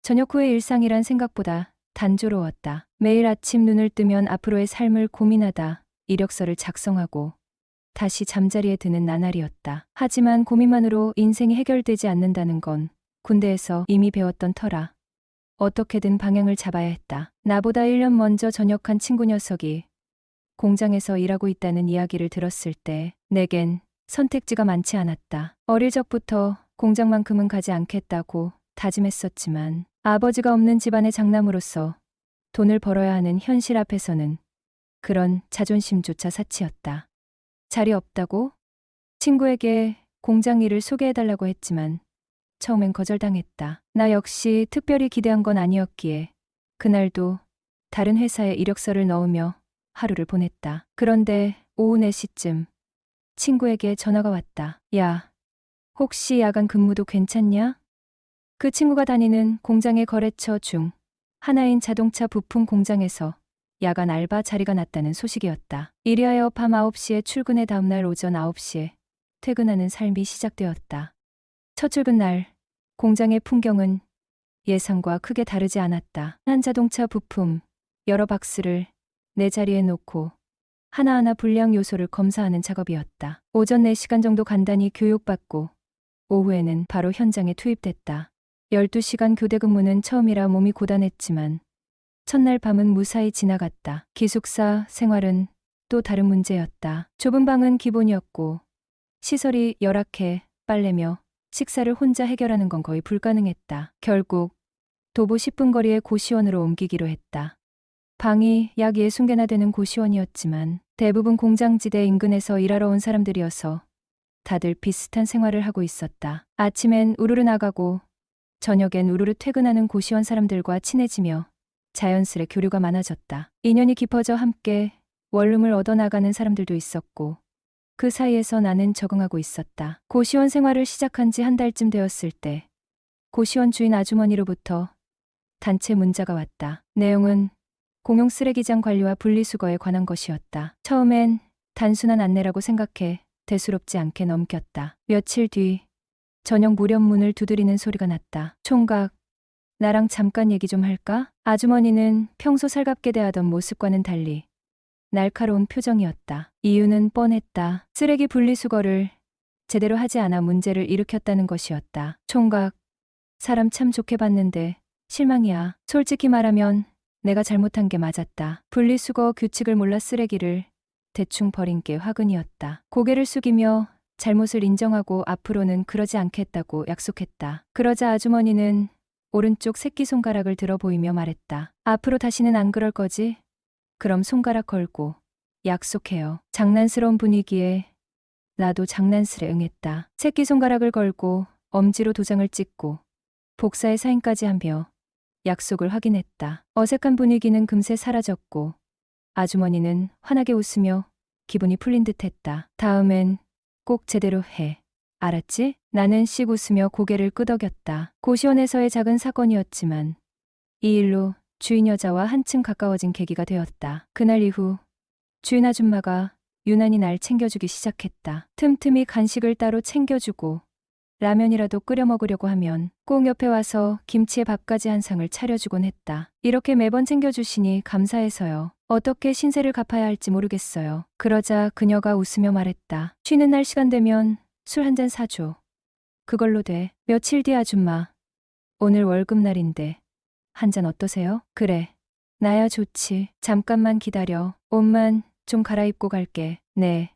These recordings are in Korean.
저녁 후의 일상이란 생각보다 단조로웠다. 매일 아침 눈을 뜨면 앞으로의 삶을 고민하다 이력서를 작성하고 다시 잠자리에 드는 나날이었다. 하지만 고민만으로 인생이 해결되지 않는다는 건 군대에서 이미 배웠던 터라 어떻게든 방향을 잡아야 했다. 나보다 1년 먼저 전역한 친구 녀석이 공장에서 일하고 있다는 이야기를 들었을 때 내겐 선택지가 많지 않았다. 어릴 적부터 공장만큼은 가지 않겠다고 다짐했었지만 아버지가 없는 집안의 장남으로서 돈을 벌어야 하는 현실 앞에서는 그런 자존심조차 사치였다. 자리 없다고? 친구에게 공장 일을 소개해달라고 했지만 처음엔 거절당했다. 나 역시 특별히 기대한 건 아니었기에 그날도 다른 회사에 이력서를 넣으며 하루를 보냈다. 그런데 오후 4시쯤 친구에게 전화가 왔다. 야, 혹시 야간 근무도 괜찮냐? 그 친구가 다니는 공장의 거래처 중 하나인 자동차 부품 공장에서 야간 알바 자리가 났다는 소식이었다. 이리하여 밤 9시에 출근해 다음날 오전 9시에 퇴근하는 삶이 시작되었다. 첫 출근 날 공장의 풍경은 예상과 크게 다르지 않았다. 한 자동차 부품 여러 박스를 내 자리에 놓고 하나하나 불량 요소를 검사하는 작업이었다. 오전 4시간 정도 간단히 교육받고 오후에는 바로 현장에 투입됐다. 12시간 교대 근무는 처음이라 몸이 고단했지만 첫날 밤은 무사히 지나갔다. 기숙사 생활은 또 다른 문제였다. 좁은 방은 기본이었고 시설이 열악해 빨래며 식사를 혼자 해결하는 건 거의 불가능했다. 결국 도보 10분 거리의 고시원으로 옮기기로 했다. 방이 약 60개나 되는 고시원이었지만 대부분 공장지대 인근에서 일하러 온 사람들이어서 다들 비슷한 생활을 하고 있었다. 아침엔 우르르 나가고 저녁엔 우르르 퇴근하는 고시원 사람들과 친해지며 자연스레 교류가 많아졌다. 인연이 깊어져 함께 원룸을 얻어나가는 사람들도 있었고 그 사이에서 나는 적응하고 있었다. 고시원 생활을 시작한 지 한 달쯤 되었을 때 고시원 주인 아주머니로부터 단체 문자가 왔다. 내용은 공용 쓰레기장 관리와 분리수거에 관한 것이었다. 처음엔 단순한 안내라고 생각해 대수롭지 않게 넘겼다. 며칠 뒤 저녁 무렵 문을 두드리는 소리가 났다. 총각, 나랑 잠깐 얘기 좀 할까? 아주머니는 평소 살갑게 대하던 모습과는 달리 날카로운 표정이었다. 이유는 뻔했다. 쓰레기 분리수거를 제대로 하지 않아 문제를 일으켰다는 것이었다. 총각, 사람 참 좋게 봤는데 실망이야. 솔직히 말하면 내가 잘못한 게 맞았다. 분리수거 규칙을 몰라 쓰레기를 대충 버린 게 화근이었다. 고개를 숙이며 잘못을 인정하고 앞으로는 그러지 않겠다고 약속했다. 그러자 아주머니는 오른쪽 새끼손가락을 들어 보이며 말했다. 앞으로 다시는 안 그럴 거지? 그럼 손가락 걸고 약속해요. 장난스러운 분위기에 나도 장난스레 응했다. 새끼손가락을 걸고 엄지로 도장을 찍고 복사의 사인까지 하며 약속을 확인했다. 어색한 분위기는 금세 사라졌고 아주머니는 환하게 웃으며 기분이 풀린 듯했다. 다음엔 꼭 제대로 해. 알았지? 나는 씩 웃으며 고개를 끄덕였다. 고시원에서의 작은 사건이었지만 이 일로 주인 여자와 한층 가까워진 계기가 되었다. 그날 이후 주인 아줌마가 유난히 날 챙겨주기 시작했다. 틈틈이 간식을 따로 챙겨주고 라면이라도 끓여 먹으려고 하면 꼭 옆에 와서 김치에 밥까지 한 상을 차려주곤 했다. 이렇게 매번 챙겨주시니 감사해서요. 어떻게 신세를 갚아야 할지 모르겠어요. 그러자 그녀가 웃으며 말했다. 쉬는 날 시간 되면 술 한 잔 사줘. 그걸로 돼. 며칠 뒤 아줌마. 오늘 월급날인데 한 잔 어떠세요? 그래. 나야 좋지. 잠깐만 기다려. 옷만 좀 갈아입고 갈게. 네.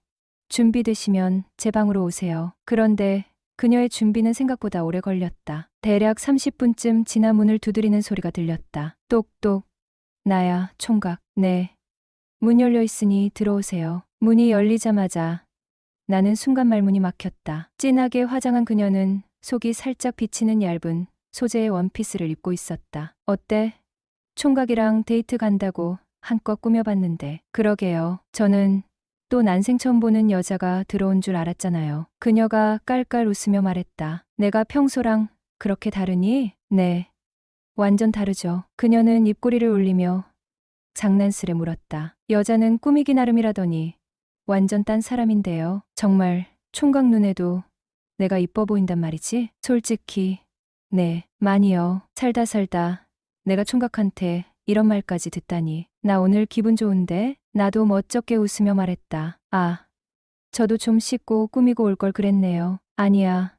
준비되시면 제 방으로 오세요. 그런데 그녀의 준비는 생각보다 오래 걸렸다. 대략 30분쯤 지나 문을 두드리는 소리가 들렸다. 똑똑. 나야, 총각. 네. 문 열려 있으니 들어오세요. 문이 열리자마자 나는 순간 말문이 막혔다. 진하게 화장한 그녀는 속이 살짝 비치는 얇은 소재의 원피스를 입고 있었다. 어때? 총각이랑 데이트 간다고 한껏 꾸며봤는데. 그러게요. 저는 또 난생 처음 보는 여자가 들어온 줄 알았잖아요. 그녀가 깔깔 웃으며 말했다. 내가 평소랑 그렇게 다르니? 네. 완전 다르죠. 그녀는 입꼬리를 올리며 장난스레 물었다. 여자는 꾸미기 나름이라더니 완전 딴 사람인데요. 정말 총각 눈에도 내가 이뻐 보인단 말이지? 솔직히 네, 많이요. 살다 살다 내가 총각한테 이런 말까지 듣다니. 나 오늘 기분 좋은데? 나도 멋쩍게 웃으며 말했다. 아, 저도 좀 씻고 꾸미고 올 걸 그랬네요. 아니야.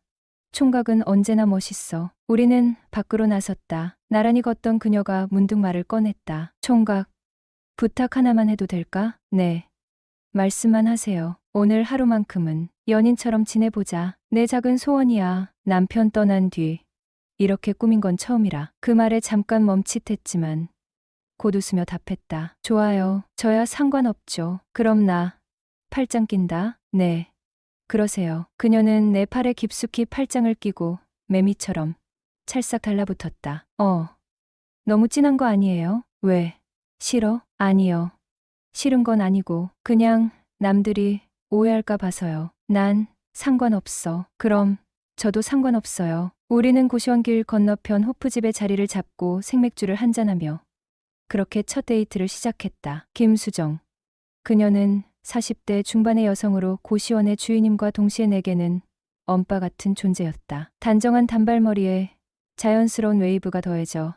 총각은 언제나 멋있어. 우리는 밖으로 나섰다. 나란히 걷던 그녀가 문득 말을 꺼냈다. 총각, 부탁 하나만 해도 될까? 네. 말씀만 하세요. 오늘 하루만큼은 연인처럼 지내보자. 내 작은 소원이야. 남편 떠난 뒤 이렇게 꾸민 건 처음이라. 그 말에 잠깐 멈칫했지만 곧 웃으며 답했다. 좋아요. 저야 상관없죠. 그럼 나 팔짱 낀다. 네. 그러세요. 그녀는 내 팔에 깊숙이 팔짱을 끼고 매미처럼 찰싹 달라붙었다. 너무 진한 거 아니에요? 왜? 싫어? 아니요. 싫은 건 아니고 그냥 남들이 오해할까 봐서요. 난 상관없어. 그럼 저도 상관없어요. 우리는 고시원길 건너편 호프집에 자리를 잡고 생맥주를 한잔하며 그렇게 첫 데이트를 시작했다. 김수정. 그녀는 40대 중반의 여성으로 고시원의 주인임과 동시에 내게는 엄빠 같은 존재였다. 단정한 단발머리에 자연스러운 웨이브가 더해져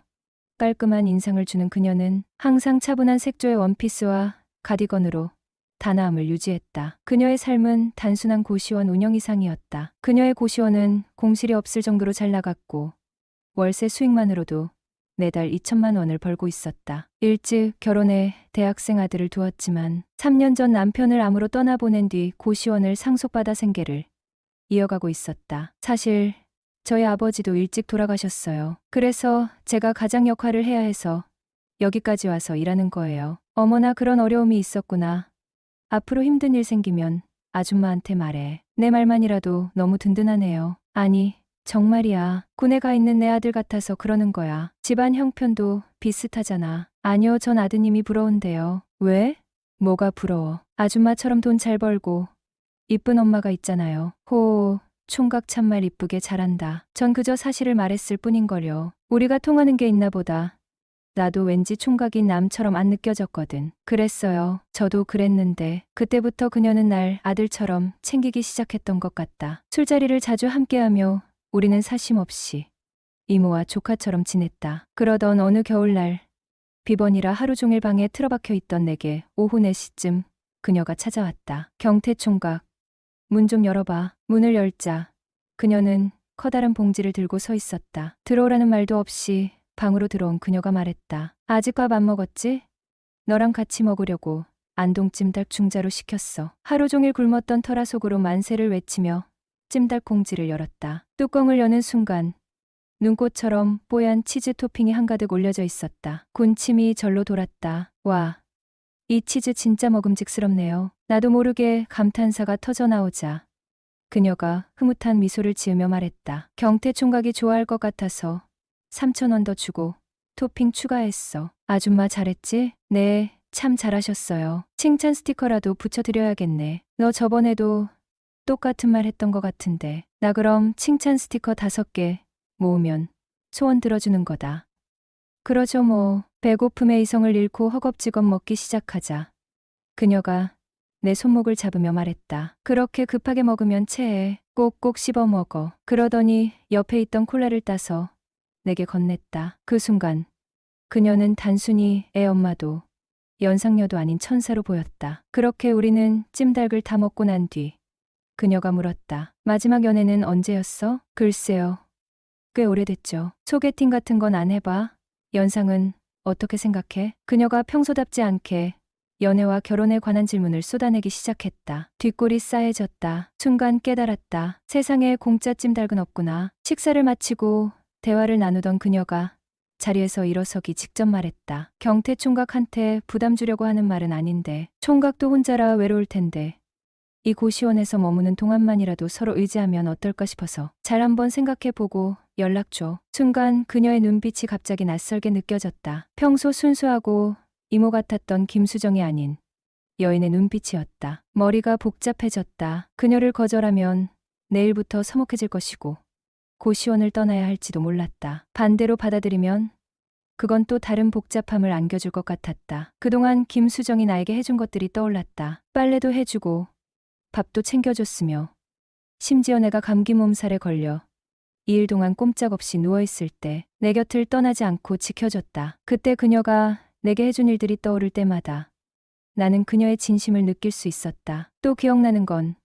깔끔한 인상을 주는 그녀는 항상 차분한 색조의 원피스와 가디건으로 단아함을 유지했다. 그녀의 삶은 단순한 고시원 운영 이상이었다. 그녀의 고시원은 공실이 없을 정도로 잘 나갔고 월세 수익만으로도 매달 2천만 원을 벌고 있었다. 일찍 결혼해 대학생 아들을 두었지만 3년 전 남편을 암으로 떠나보낸 뒤 고시원을 상속받아 생계를 이어가고 있었다. 사실 저희 아버지도 일찍 돌아가셨어요. 그래서 제가 가장 역할을 해야 해서 여기까지 와서 일하는 거예요. 어머나 그런 어려움이 있었구나. 앞으로 힘든 일 생기면 아줌마한테 말해. 내 말만이라도 너무 든든하네요. 아니, 정말이야. 군에 가 있는 내 아들 같아서 그러는 거야. 집안 형편도 비슷하잖아. 아니요, 전 아드님이 부러운데요. 왜? 뭐가 부러워? 아줌마처럼 돈 잘 벌고 이쁜 엄마가 있잖아요. 호, 총각 참말 이쁘게 잘한다. 전 그저 사실을 말했을 뿐인걸요. 우리가 통하는 게 있나 보다. 나도 왠지 총각인 남처럼 안 느껴졌거든. 그랬어요. 저도 그랬는데 그때부터 그녀는 날 아들처럼 챙기기 시작했던 것 같다. 술자리를 자주 함께하며 우리는 사심없이 이모와 조카처럼 지냈다. 그러던 어느 겨울날 비번이라 하루 종일 방에 틀어박혀 있던 내게 오후 4시쯤 그녀가 찾아왔다. 경태 총각, 문 좀 열어봐. 문을 열자 그녀는 커다란 봉지를 들고 서 있었다. 들어오라는 말도 없이 방으로 들어온 그녀가 말했다. 아직 밥 안 먹었지? 너랑 같이 먹으려고 안동 찜닭 중자로 시켰어. 하루 종일 굶었던 터라 속으로 만세를 외치며 찜닭 봉지를 열었다. 뚜껑을 여는 순간 눈꽃처럼 뽀얀 치즈 토핑이 한가득 올려져 있었다. 군침이 절로 돌았다. 와, 이 치즈 진짜 먹음직스럽네요. 나도 모르게 감탄사가 터져 나오자 그녀가 흐뭇한 미소를 지으며 말했다. 경태 총각이 좋아할 것 같아서 3,000원 더 주고 토핑 추가했어. 아줌마 잘했지? 네, 참 잘하셨어요. 칭찬 스티커라도 붙여드려야겠네. 너 저번에도 똑같은 말 했던 것 같은데. 나 그럼 칭찬 스티커 5개 모으면 소원 들어주는 거다. 그러죠 뭐. 배고픔의 이성을 잃고 허겁지겁 먹기 시작하자 그녀가 내 손목을 잡으며 말했다. 그렇게 급하게 먹으면 체해. 꼭꼭 씹어 먹어. 그러더니 옆에 있던 콜라를 따서 내게 건넸다. 그 순간 그녀는 단순히 애 엄마도 연상녀도 아닌 천사로 보였다. 그렇게 우리는 찜닭을 다 먹고 난 뒤 그녀가 물었다. 마지막 연애는 언제였어? 글쎄요. 꽤 오래됐죠. 소개팅 같은 건 안 해봐? 연상은 어떻게 생각해? 그녀가 평소답지 않게 연애와 결혼에 관한 질문을 쏟아내기 시작했다. 뒷골이 싸해졌다. 순간 깨달았다. 세상에 공짜 찜닭은 없구나. 식사를 마치고 대화를 나누던 그녀가 자리에서 일어서기 직접 말했다. 경태 총각한테 부담 주려고 하는 말은 아닌데 총각도 혼자라 외로울 텐데 이 고시원에서 머무는 동안만이라도 서로 의지하면 어떨까 싶어서 잘 한번 생각해보고 연락 줘. 순간 그녀의 눈빛이 갑자기 낯설게 느껴졌다. 평소 순수하고 이모 같았던 김수정이 아닌 여인의 눈빛이었다. 머리가 복잡해졌다. 그녀를 거절하면 내일부터 서먹해질 것이고 고시원을 떠나야 할지도 몰랐다. 반대로 받아들이면 그건 또 다른 복잡함을 안겨줄 것 같았다. 그동안 김수정이 나에게 해준 것들이 떠올랐다. 빨래도 해주고 밥도 챙겨줬으며 심지어 내가 감기 몸살에 걸려 2일 동안 꼼짝없이 누워있을 때 내 곁을 떠나지 않고 지켜줬다. 그때 그녀가 내게 해준 일들이 떠오를 때마다 나는 그녀의 진심을 느낄 수 있었다. 또 기억나는 건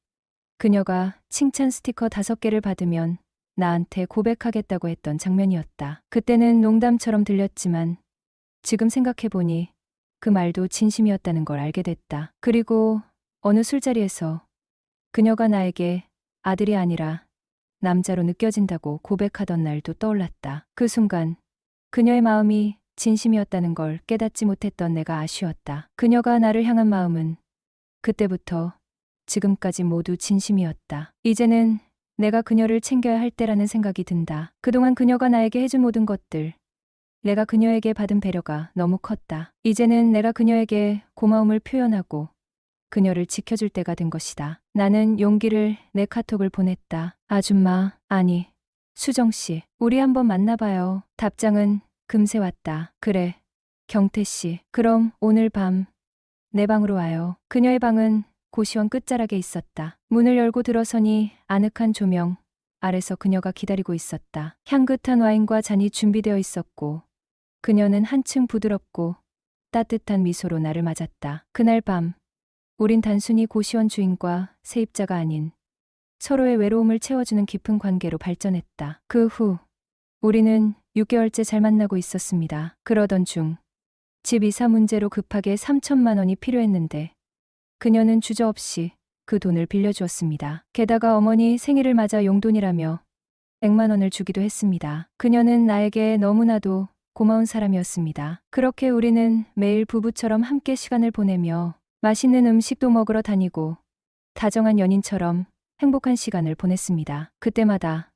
그녀가 칭찬 스티커 5개를 받으면 나한테 고백하겠다고 했던 장면이었다. 그때는 농담처럼 들렸지만 지금 생각해보니 그 말도 진심이었다는 걸 알게 됐다. 그리고 어느 술자리에서 그녀가 나에게 아들이 아니라 남자로 느껴진다고 고백하던 날도 떠올랐다. 그 순간 그녀의 마음이 진심이었다는 걸 깨닫지 못했던 내가 아쉬웠다. 그녀가 나를 향한 마음은 그때부터 지금까지 모두 진심이었다. 이제는 내가 그녀를 챙겨야 할 때라는 생각이 든다. 그동안 그녀가 나에게 해준 모든 것들, 내가 그녀에게 받은 배려가 너무 컸다. 이제는 내가 그녀에게 고마움을 표현하고 그녀를 지켜줄 때가 된 것이다. 나는 용기를 내 카톡을 보냈다. 아줌마, 아니, 수정씨, 우리 한번 만나봐요. 답장은 금세 왔다. 그래, 경태씨, 그럼 오늘 밤 내 방으로 와요. 그녀의 방은 고시원 끝자락에 있었다. 문을 열고 들어서니 아늑한 조명 아래서 그녀가 기다리고 있었다. 향긋한 와인과 잔이 준비되어 있었고 그녀는 한층 부드럽고 따뜻한 미소로 나를 맞았다. 그날 밤 우린 단순히 고시원 주인과 세입자가 아닌 서로의 외로움을 채워주는 깊은 관계로 발전했다. 그 후 우리는 6개월째 잘 만나고 있었습니다. 그러던 중 집 이사 문제로 급하게 3천만 원이 필요했는데 그녀는 주저없이 그 돈을 빌려주었습니다. 게다가 어머니 생일을 맞아 용돈이라며 100만 원을 주기도 했습니다. 그녀는 나에게 너무나도 고마운 사람이었습니다. 그렇게 우리는 매일 부부처럼 함께 시간을 보내며 맛있는 음식도 먹으러 다니고 다정한 연인처럼 행복한 시간을 보냈습니다. 그때마다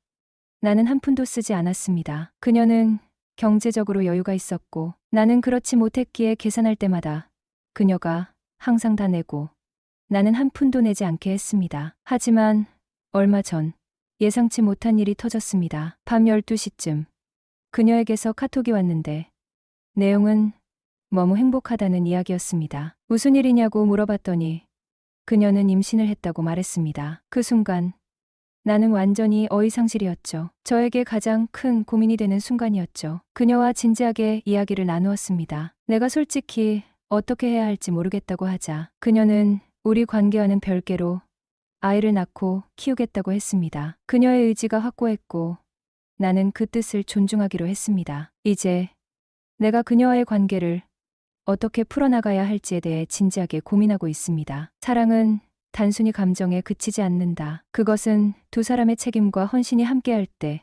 나는 한 푼도 쓰지 않았습니다. 그녀는 경제적으로 여유가 있었고 나는 그렇지 못했기에 계산할 때마다 그녀가 항상 다 내고 나는 한 푼도 내지 않게 했습니다. 하지만 얼마 전 예상치 못한 일이 터졌습니다. 밤 12시쯤 그녀에게서 카톡이 왔는데 내용은 너무 행복하다는 이야기였습니다. 무슨 일이냐고 물어봤더니 그녀는 임신을 했다고 말했습니다. 그 순간 나는 완전히 어이상실이었죠. 저에게 가장 큰 고민이 되는 순간이었죠. 그녀와 진지하게 이야기를 나누었습니다. 내가 솔직히 어떻게 해야 할지 모르겠다고 하자 그녀는 우리 관계와는 별개로 아이를 낳고 키우겠다고 했습니다. 그녀의 의지가 확고했고 나는 그 뜻을 존중하기로 했습니다. 이제 내가 그녀와의 관계를 어떻게 풀어나가야 할지에 대해 진지하게 고민하고 있습니다. 사랑은 단순히 감정에 그치지 않는다. 그것은 두 사람의 책임과 헌신이 함께할 때